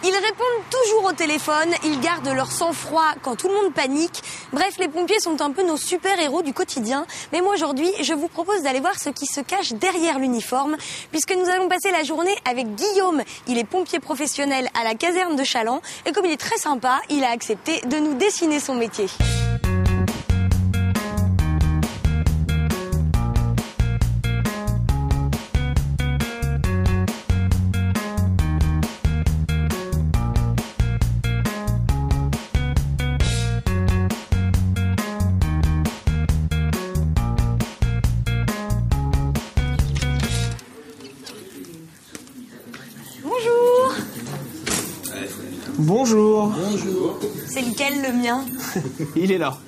Ils répondent toujours au téléphone, ils gardent leur sang-froid quand tout le monde panique. Bref, les pompiers sont un peu nos super-héros du quotidien. Mais moi aujourd'hui, je vous propose d'aller voir ce qui se cache derrière l'uniforme, puisque nous allons passer la journée avec Guillaume. Il est pompier professionnel à la caserne de Chaland et comme il est très sympa, il a accepté de nous dessiner son métier. Bonjour. Bonjour. Bonjour. C'est lequel le mien? Il est là.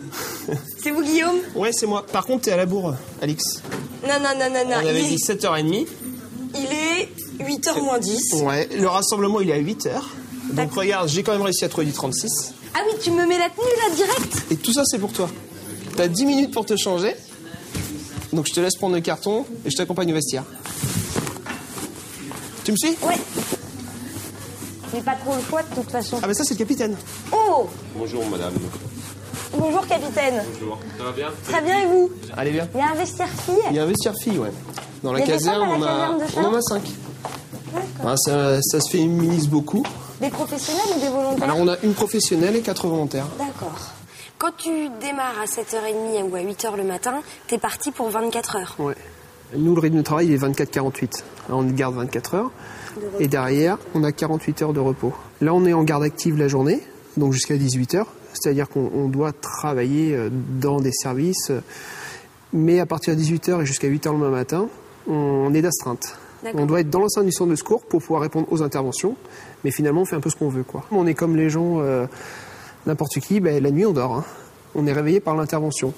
C'est vous Guillaume? Ouais, c'est moi. Par contre, t'es à la bourre, Alix. Non. On avait dit 7h30. Il est 8h moins 10. Ouais, le rassemblement, il est à 8h. Donc regarde, j'ai quand même réussi à trouver du 36. Ah oui, tu me mets la tenue là direct? Et tout ça, c'est pour toi. T'as 10 minutes pour te changer. Donc je te laisse prendre le carton et je t'accompagne au vestiaire. Tu me suis? Ouais. J'ai pas trop le choix de toute façon. Ah bah ça, c'est le capitaine. Oh! Bonjour madame. Bonjour capitaine. Bonjour. Ça va bien? Très bien et vous? Allez, viens. Il y a un vestiaire Il fille? y a un vestiaire fille, ouais. Dans la Il y a des caserne, femmes à la caserne de on Chaland en a 5. D'accord. Ça se féminise beaucoup. Des professionnels ou des volontaires? Alors on a une professionnelle et 4 volontaires. D'accord. Quand tu démarres à 7h30 ou à 8h le matin, t'es parti pour 24 heures. Ouais. Nous, le rythme de travail, il est 24-48. Là, on garde 24 heures. Et derrière, on a 48 heures de repos. Là, on est en garde active la journée, donc jusqu'à 18 heures. C'est-à-dire qu'on doit travailler dans des services. Mais à partir de 18 heures et jusqu'à 8 heures le matin, on est d'astreinte. On doit être dans l'enceinte du centre de secours pour pouvoir répondre aux interventions. Mais finalement, on fait un peu ce qu'on veut, quoi. On est comme les gens, n'importe qui, la nuit, on dort. Hein. On est réveillé par l'intervention.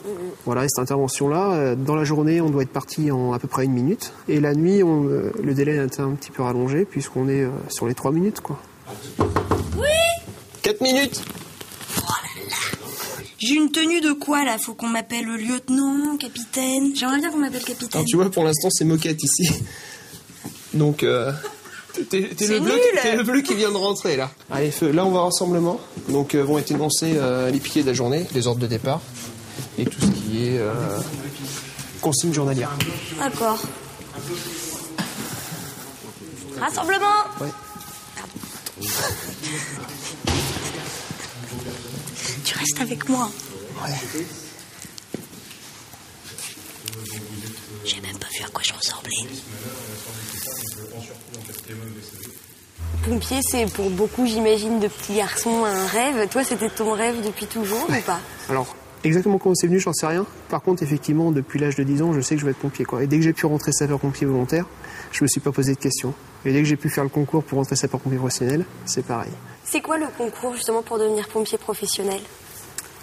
Voilà, et cette intervention-là, dans la journée, on doit être parti en à peu près 1 minute. Et la nuit, le délai est un petit peu rallongé, puisqu'on est sur les 3 minutes, quoi. Oui! 4 minutes! Oh là là! J'ai une tenue de quoi, là? Faut qu'on m'appelle le lieutenant, capitaine? J'aimerais bien qu'on m'appelle capitaine. Alors, tu vois, pour l'instant, c'est moquette ici. Donc, t'es le bleu qui vient de rentrer, là. Allez, feu. Là, on va au rassemblement. Donc, vont être énoncés les piquets de la journée, les ordres de départ, et tout ce qui est consigne journalière. D'accord. Rassemblement! Ouais. Tu restes avec moi. Ouais. J'ai même pas vu à quoi je ressemblais. Pompier, c'est pour beaucoup, j'imagine, de petits garçons un rêve. Toi, c'était ton rêve depuis toujours ou pas? Alors, exactement comment c'est venu, j'en sais rien. Par contre, effectivement, depuis l'âge de 10 ans, je sais que je vais être pompier, quoi. Et dès que j'ai pu rentrer sapeur-pompier volontaire, je me suis pas posé de questions. Et dès que j'ai pu faire le concours pour rentrer sapeur-pompier professionnel, c'est pareil. C'est quoi le concours, justement, pour devenir pompier professionnel?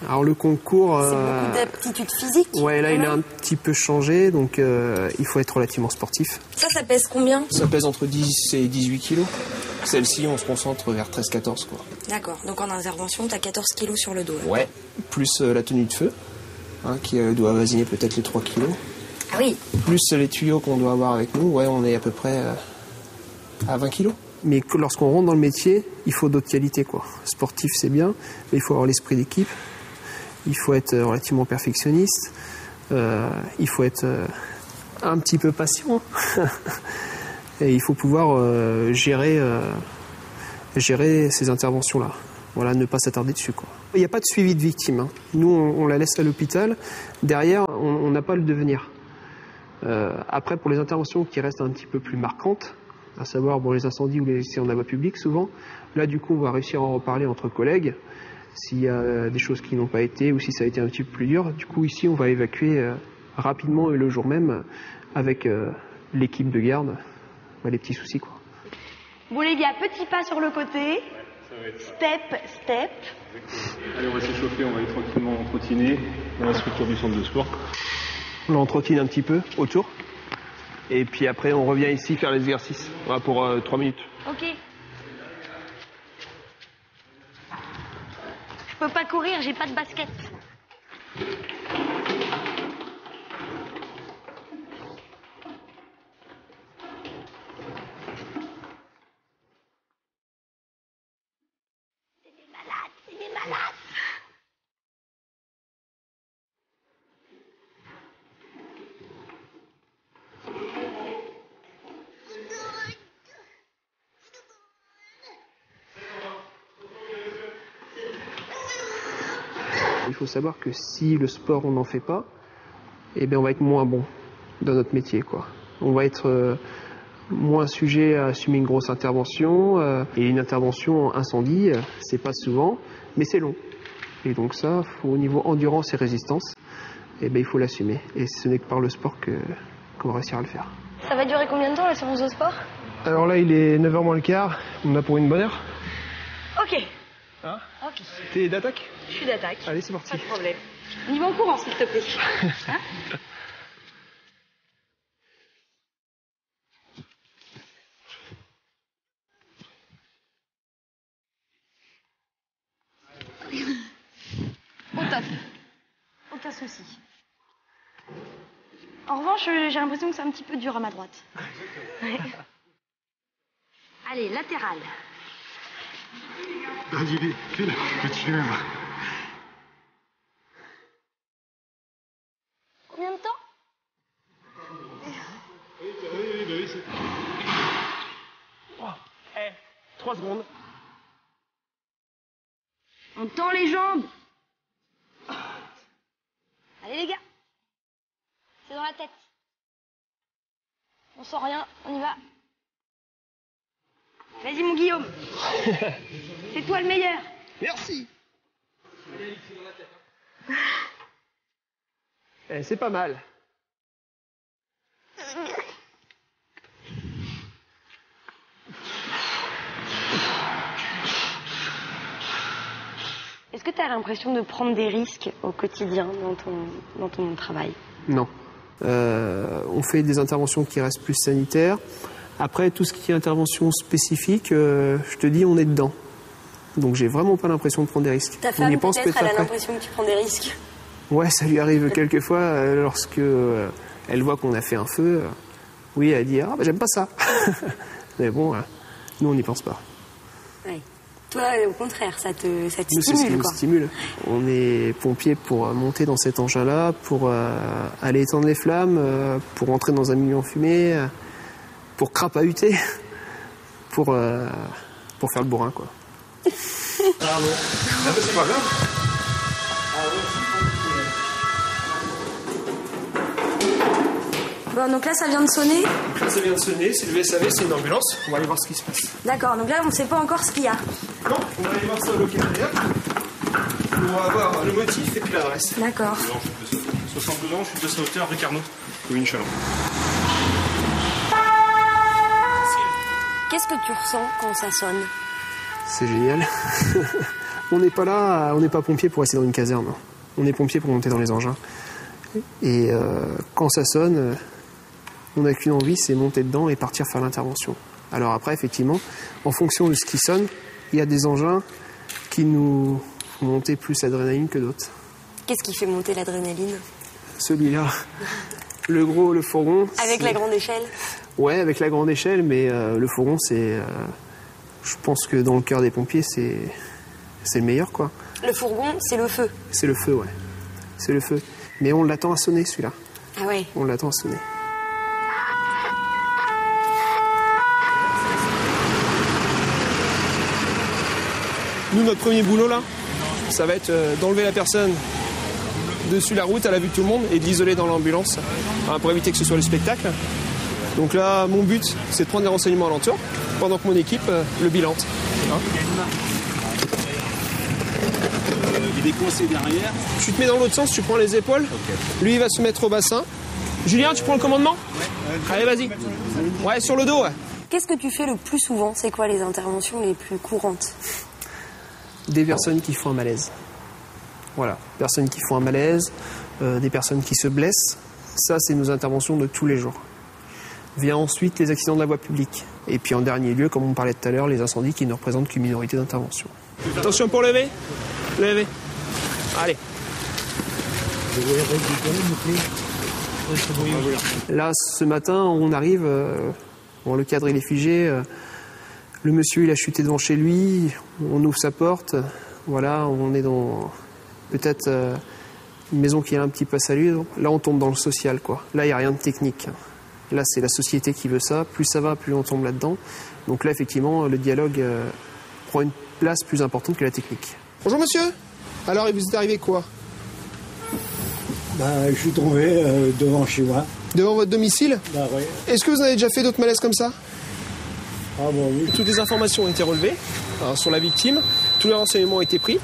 Alors, le concours... C'est beaucoup d'aptitudes physiques. Ouais, là, il a un petit peu changé, donc il faut être relativement sportif. Ça pèse combien? Ça pèse entre 10 et 18 kilos. Celle-ci, on se concentre vers 13-14, quoi. D'accord, donc en intervention, t'as 14 kilos sur le dos. Là. Ouais. Plus la tenue de feu, qui doit avoisiner peut-être les 3 kilos. Ah oui. Plus les tuyaux qu'on doit avoir avec nous, ouais, on est à peu près à 20 kilos. Mais lorsqu'on rentre dans le métier, il faut d'autres qualités, quoi. Sportif, c'est bien, mais il faut avoir l'esprit d'équipe. Il faut être relativement perfectionniste. Il faut être un petit peu patient. Et il faut pouvoir gérer ces interventions-là. Voilà, ne pas s'attarder dessus, quoi. Il n'y a pas de suivi de victime. Hein. Nous, on la laisse à l'hôpital. Derrière, on n'a pas le devenir. Après, pour les interventions qui restent un petit peu plus marquantes, à savoir les incendies ou les accidents de la voie publique, souvent, là, du coup, on va réussir à en reparler entre collègues. S'il y a des choses qui n'ont pas été ou si ça a été un petit peu plus dur, du coup, ici, on va évacuer rapidement et le jour même avec l'équipe de garde les petits soucis, quoi. Bon les gars, petit pas sur le côté. Step. Allez, on va s'échauffer, on va aller tranquillement trottiner dans la structure du centre de sport. On l'entrottine un petit peu autour. Et puis après, on revient ici faire les exercices. Voilà, pour 3 minutes. Ok. Je peux pas courir, j'ai pas de basket. Il faut savoir que si le sport, on n'en fait pas, eh bien, on va être moins bon dans notre métier, quoi. On va être moins sujet à assumer une grosse intervention. Et une intervention incendie, c'est pas souvent, mais c'est long. Et donc ça, au niveau endurance et résistance, eh bien, il faut l'assumer. Et ce n'est que par le sport qu'on va réussir à le faire. Ça va durer combien de temps la séance de sport? Alors là, il est 9h moins le quart. On a pour une bonne heure. Ok. Hein? Ok. T'es d'attaque? Je suis d'attaque. Allez, c'est parti. Pas de problème. On y va en courant, s'il te plaît. Hein? Au top. Aucun souci. En revanche, j'ai l'impression que c'est un petit peu dur à ma droite. Ouais. Allez, latéral. Dis-lui, fais-le même. Combien de temps? Oui, c'est... 3 secondes. On tend les jambes. Allez les gars. C'est dans la tête. On sent rien, on y va. Vas-y mon Guillaume. C'est toi le meilleur. Merci. C'est pas mal. Est-ce que tu as l'impression de prendre des risques au quotidien dans ton travail? Non. On fait des interventions qui restent plus sanitaires. Après, tout ce qui est intervention spécifique, je te dis, on est dedans. Donc j'ai vraiment pas l'impression de prendre des risques. Ta femme, peut-être, elle a l'impression que tu prends des risques. Ouais, ça lui arrive quelquefois lorsque elle voit qu'on a fait un feu. Oui, elle dit « Ah, bah, j'aime pas ça ». Mais bon, nous, on n'y pense pas. Ouais. Toi, au contraire, ça te nous, stimule, c'est ce qui nous quoi. stimule. On est pompiers pour monter dans cet engin-là, pour aller éteindre les flammes, pour entrer dans un milieu enfumé, pour crapahuter, pour faire le bourrin, quoi. Ah bon. Ah bah c'est pas grave. Bon, donc là, ça vient de sonner. Ça vient de sonner, c'est le SAV, c'est une ambulance. On va aller voir ce qui se passe. D'accord, donc là, on ne sait pas encore ce qu'il y a. Non, on va aller voir ça au locataire. On va voir le motif et puis l'adresse. D'accord. 72 ans, chute de sauveteur, Ricardo. Oui, Chalon. Qu'est-ce que tu ressens quand ça sonne? C'est génial. On n'est pas là, on n'est pas pompier pour rester dans une caserne. On est pompier pour monter dans les engins. Et quand ça sonne, on n'a qu'une envie, c'est monter dedans et partir faire l'intervention. Alors après, effectivement, en fonction de ce qui sonne, il y a des engins qui nous font monter plus l'adrénaline que d'autres. Qu'est-ce qui fait monter l'adrénaline? Celui-là, le gros, le fourgon. Avec la grande échelle? Ouais, avec la grande échelle, mais le fourgon, c'est... je pense que dans le cœur des pompiers, c'est le meilleur, quoi. Le fourgon, c'est le feu? C'est le feu, ouais. C'est le feu. Mais on l'attend à sonner, celui-là. Ah ouais? On l'attend à sonner. Nous, notre premier boulot, là, ça va être d'enlever la personne dessus la route à la vue de tout le monde et de l'isoler dans l'ambulance pour éviter que ce soit le spectacle. Donc là, mon but, c'est de prendre des renseignements alentour pendant que mon équipe le bilante. Hein? Il est coincé derrière. Tu te mets dans l'autre sens, tu prends les épaules. Okay. Lui, il va se mettre au bassin. Julien, tu prends le commandement? Ouais. Allez, vas-y. Ouais, sur le dos, ouais. Qu'est-ce que tu fais le plus souvent? C'est quoi les interventions les plus courantes? Des personnes qui font un malaise. Voilà, personnes qui font un malaise, des personnes qui se blessent. Ça, c'est nos interventions de tous les jours. Vient ensuite les accidents de la voie publique. Et puis en dernier lieu, comme on parlait tout à l'heure, les incendies qui ne représentent qu'une minorité d'intervention. Attention pour lever. Lever. Allez. Là, ce matin, on arrive, bon, le cadre il est figé, le monsieur il a chuté devant chez lui, on ouvre sa porte, voilà, on est dans peut-être une maison qui est un petit peu salue. Là, on tombe dans le social, quoi. Là, il n'y a rien de technique. Là, c'est la société qui veut ça. Plus ça va, plus on tombe là-dedans. Donc là, effectivement, le dialogue prend une place plus importante que la technique. Bonjour monsieur. Alors, il vous est arrivé quoi? Je suis tombé devant chez moi. Devant votre domicile? Oui. Est-ce que vous avez déjà fait d'autres malaises comme ça? Ah oui. Toutes les informations ont été relevées sur la victime, tous les renseignements ont été pris.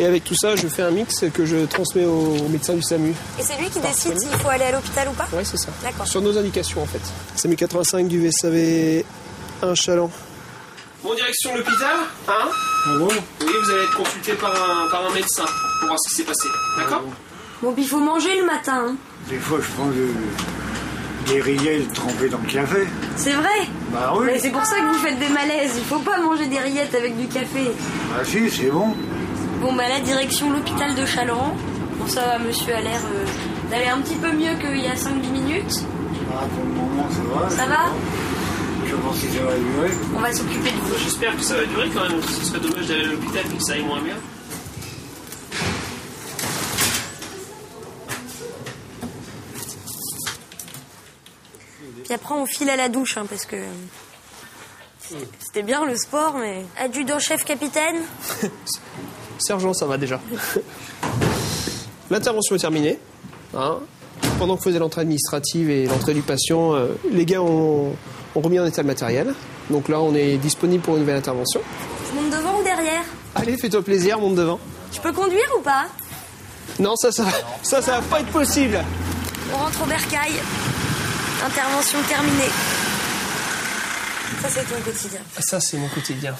Et avec tout ça, je fais un mix que je transmets au médecin du SAMU. Et c'est lui qui décide s'il faut aller à l'hôpital ou pas? Oui, c'est ça. D'accord. Sur nos indications, en fait. SAMU 85 du VSAV 1 Chaland. Bon, direction l'hôpital, hein? Ah bon? Oui, vous allez être consulté par un médecin pour voir ce qui s'est passé. D'accord? Bon, puis il faut manger le matin. Hein. Des fois, je prends des rillettes trempées dans le café. C'est vrai? Bah oui. Mais c'est pour ça que vous faites des malaises. Il faut pas manger des rillettes avec du café. Ah si, c'est bon. Bon, la direction l'hôpital de Chaland. Bon, ça va, monsieur a l'air d'aller un petit peu mieux qu'il y a 5-10 minutes. Ah, pour le moment, ça va. Ça va? Je pense que ça va durer. On va s'occuper de vous. J'espère que ça va durer quand même. Ce serait dommage d'aller à l'hôpital et que ça aille moins bien. Puis après, on file à la douche, hein, parce que c'était bien le sport, mais... Adjudant-chef capitaine? Sergent, ça va déjà. L'intervention est terminée. Hein. Pendant que faisait l'entrée administrative et l'entrée du patient, les gars ont remis en état le matériel. Donc là, on est disponible pour une nouvelle intervention. Je monte devant ou derrière? Allez, fais-toi plaisir, monte devant. Je peux conduire ou pas? Non, ça va pas être possible. On rentre au bercail. Intervention terminée. Ça, c'est ton quotidien. Ça, c'est mon quotidien.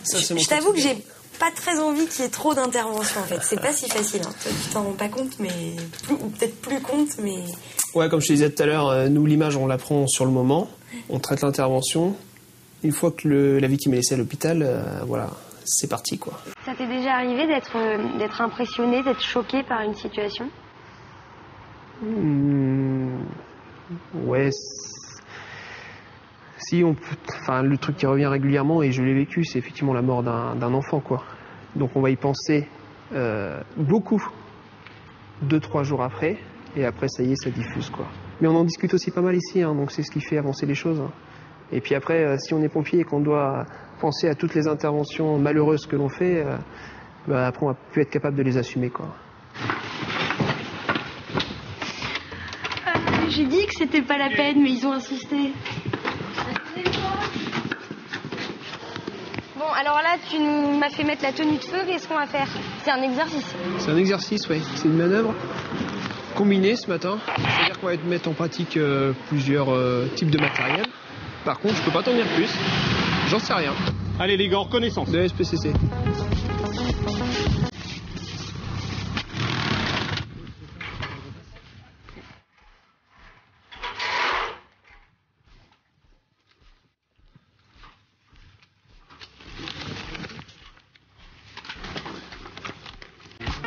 Je t'avoue que j'ai pas très envie qu'il y ait trop d'interventions, en fait. C'est pas si facile. Hein. Toi, tu t'en rends pas compte, mais... Ou peut-être plus compte, mais... Ouais, comme je te disais tout à l'heure, nous, l'image, on la prend sur le moment. On traite l'intervention. Une fois que la victime est laissée à l'hôpital, voilà, c'est parti, quoi. Ça t'est déjà arrivé d'être impressionné, d'être choqué par une situation? Ouais. Si on peut, enfin, le truc qui revient régulièrement, et je l'ai vécu, c'est effectivement la mort d'un enfant, quoi. Donc on va y penser beaucoup 2-3 jours après, et après ça y est, ça diffuse, quoi. Mais on en discute aussi pas mal ici, hein, donc c'est ce qui fait avancer les choses. Et puis après, si on est pompier et qu'on doit penser à toutes les interventions malheureuses que l'on fait, après on va plus être capable de les assumer, quoi. J'ai dit que c'était pas la peine, mais ils ont insisté. Bon, alors là, tu m'as fait mettre la tenue de feu, qu'est-ce qu'on va faire? C'est un exercice. C'est un exercice, oui. C'est une manœuvre combinée ce matin. C'est-à-dire qu'on va mettre en pratique plusieurs types de matériel. Par contre, je peux pas t'en dire plus. J'en sais rien. Allez les gars, reconnaissance. De SPCC.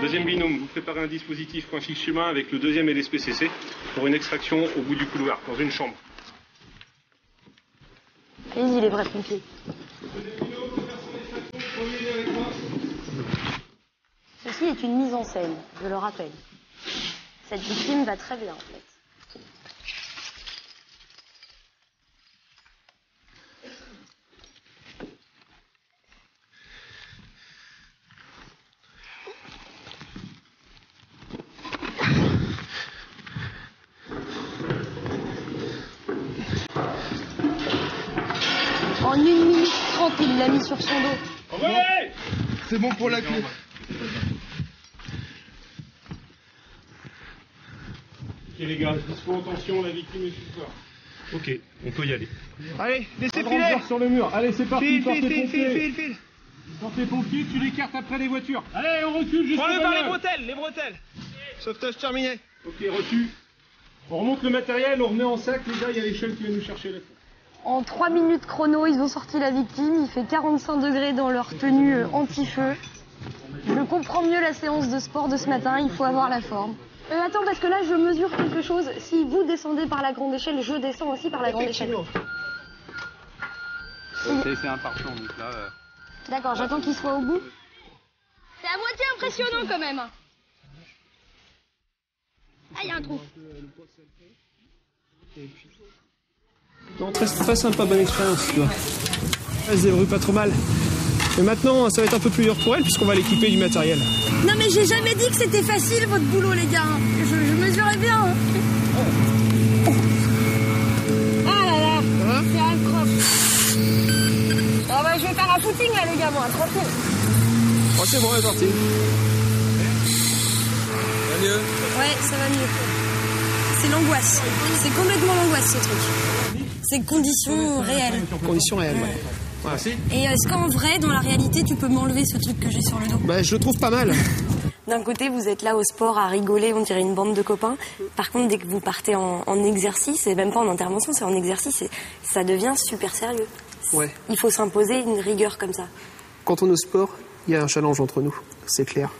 Deuxième binôme, vous préparez un dispositif coin fixe chemin avec le deuxième et l'SPCC pour une extraction au bout du couloir, dans une chambre. Allez-y, les vrais pompiers. Ceci est une mise en scène, je le rappelle. Cette victime va très bien, en fait. En 1 minute 30, il l'a mis sur son dos. Ouais, C'est bon pour la clé. Ok les gars, dispo en tension, la victime est sous corps. Ok, on peut y aller. Allez, laissez Pas de renfort sur le mur. Allez, c'est parti, file. Sortez pompiers, tu l'écartes après les voitures. Allez, on recule jusqu'au bagnole. les bretelles. Sauvetage terminé. Ok, reçu. On remonte le matériel, on remet en sac. Les gars, il y a l'échelle qui va nous chercher là. En 3 minutes chrono, ils ont sorti la victime. Il fait 45 degrés dans leur tenue anti-feu. Je comprends mieux la séance de sport de ce matin. Il faut avoir la forme. Attends, parce que là, je mesure quelque chose. Si vous descendez par la grande échelle, je descends aussi par la grande échelle. C'est un parfum, donc là... D'accord, j'attends qu'il soit au bout. C'est à moitié impressionnant quand même. Ah, il y a un trou. Non, très sympa, bonne expérience, tu vois. Elle se débrouille pas trop mal. Mais maintenant, ça va être un peu plus dur pour elle puisqu'on va l'équiper du matériel. Non mais j'ai jamais dit que c'était facile votre boulot les gars. Je mesurais bien. Ah là là, c'est incroyable. Oh bah je vais faire un footing là les gars, moi, tranquille. Oh, c'est bon, elle est partie. Ça va mieux? Ouais, ça va mieux. C'est l'angoisse. C'est complètement l'angoisse ce truc. C'est conditions réelles. Conditions réelles, ouais. Et est-ce qu'en vrai, dans la réalité, tu peux m'enlever ce truc que j'ai sur le dos? Bah, je le trouve pas mal. D'un côté, vous êtes là au sport à rigoler, on dirait une bande de copains. Par contre, dès que vous partez en exercice, et même pas en intervention, c'est en exercice, ça devient super sérieux. Ouais. Il faut s'imposer une rigueur comme ça. Quand on est au sport, il y a un challenge entre nous, c'est clair.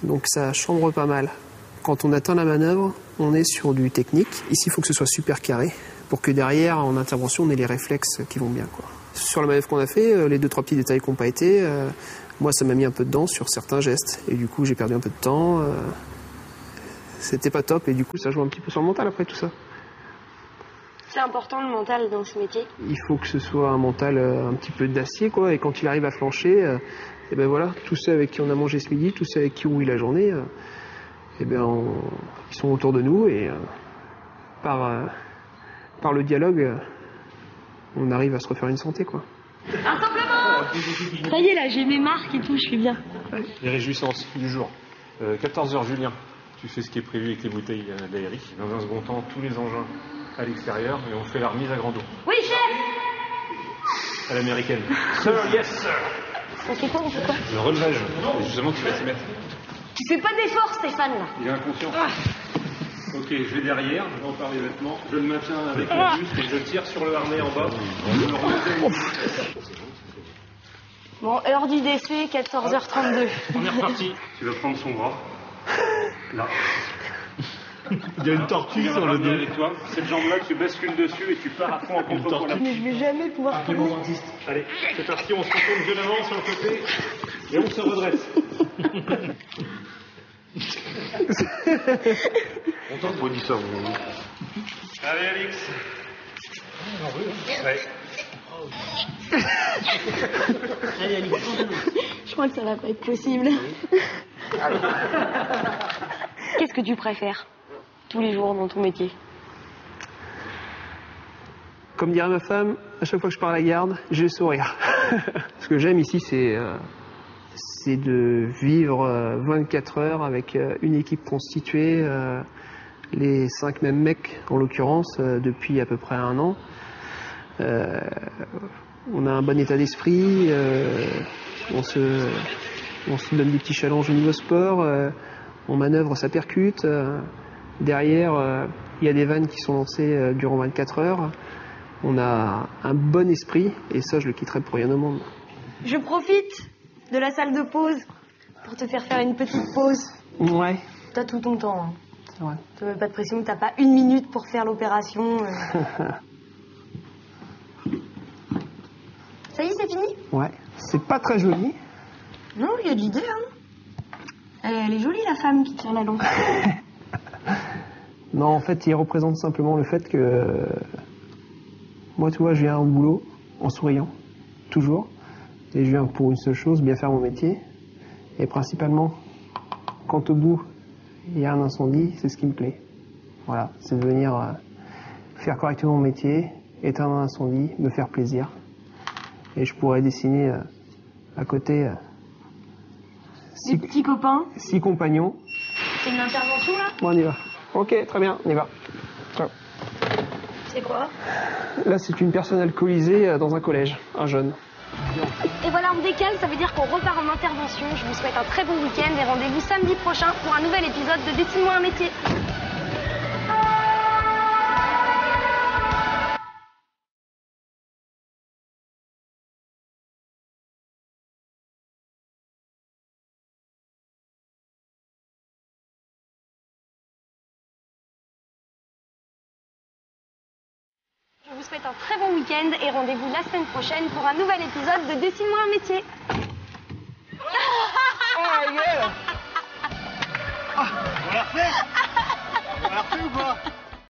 Donc ça chambre pas mal. Quand on atteint la manœuvre, on est sur du technique. Ici, il faut que ce soit super carré pour que derrière, en intervention, on ait les réflexes qui vont bien, quoi. Sur la manœuvre qu'on a fait, les 2-3 petits détails qui n'ont pas été, moi ça m'a mis un peu de dents sur certains gestes. Et du coup j'ai perdu un peu de temps. C'était pas top et du coup ça joue un petit peu sur le mental après tout ça. C'est important le mental dans ce métier. Il faut que ce soit un mental un petit peu d'acier quoi. Et quand il arrive à flancher, et ben voilà, tous ceux avec qui on a mangé ce midi, tous ceux avec qui on rouille la journée, et ben ils sont autour de nous et par le dialogue. On arrive à se refaire une santé, quoi. Un simplement. Ça y est, là, j'ai mes marques et tout, je suis bien. Les réjouissances du jour. 14h, Julien. Tu fais ce qui est prévu avec les bouteilles d'aérie. Dans un second temps, tous les engins à l'extérieur et on fait la remise à grand eau. Oui, chef. À l'américaine. Sir, yes, sir. On fait quoi, Le relevage. Et justement, tu vas t'y mettre. Tu fais pas d'effort, Stéphane, là. Il est inconscient. Ok, je vais derrière, je vais en parler les vêtements, je le maintiens avec la buste et je tire sur le harnais en bas. Je le remets. Bon, heure du décès, 14h32. On est reparti. Tu vas prendre son bras. Là. Il y a une tortue sur le dos. Avec toi. Cette jambe-là, tu bascules dessus et tu pars à fond en contre-poids. Mais je vais jamais pouvoir tourner. Allez, c'est parti, on se retourne violemment sur le côté et on se redresse. On t'en dit ça, vous. Allez, Alix. Ouais. Allez, Alix. Je crois que ça va pas être possible. Qu'est-ce que tu préfères tous les jours dans ton métier? Comme dirait ma femme, à chaque fois que je pars à la garde, j'ai le sourire. Ce que j'aime ici, c'est de vivre 24 heures avec une équipe constituée, les 5 mêmes mecs en l'occurrence, depuis à peu près 1 an. On a un bon état d'esprit, on se donne des petits challenges au niveau sport, on manœuvre, ça percute. Derrière, il y a des vannes qui sont lancées durant 24 heures. On a un bon esprit et ça, je le quitterai pour rien au monde. Je profite de la salle de pause pour te faire une petite pause. Ouais. T'as tout ton temps. Hein. C'est vrai. T'as pas de pression, t'as pas 1 minute pour faire l'opération. Ça y est, c'est fini? Ouais. C'est pas très joli. Non, il y a de l'idée, hein. Elle est jolie, la femme qui tient la lampe. Non, en fait, il représente simplement le fait que... Moi, tu vois, je viens au boulot en souriant. Toujours. Et je viens pour une seule chose, bien faire mon métier. Et principalement, quand au bout, il y a un incendie, c'est ce qui me plaît. Voilà, c'est de venir faire correctement mon métier, éteindre un incendie, me faire plaisir. Et je pourrais dessiner à côté... Des petits copains. 6 compagnons. C'est une intervention, là? Bon, on y va. Ok, très bien, on y va. Ciao. C'est quoi? Là, c'est une personne alcoolisée dans un collège, un jeune. Et voilà, on décale, ça veut dire qu'on repart en intervention. Je vous souhaite un très bon week-end et rendez-vous samedi prochain pour un nouvel épisode de Dessine-moi un métier. Je vous souhaite un très bon week-end et rendez-vous la semaine prochaine pour un nouvel épisode de Dessine-moi un métier.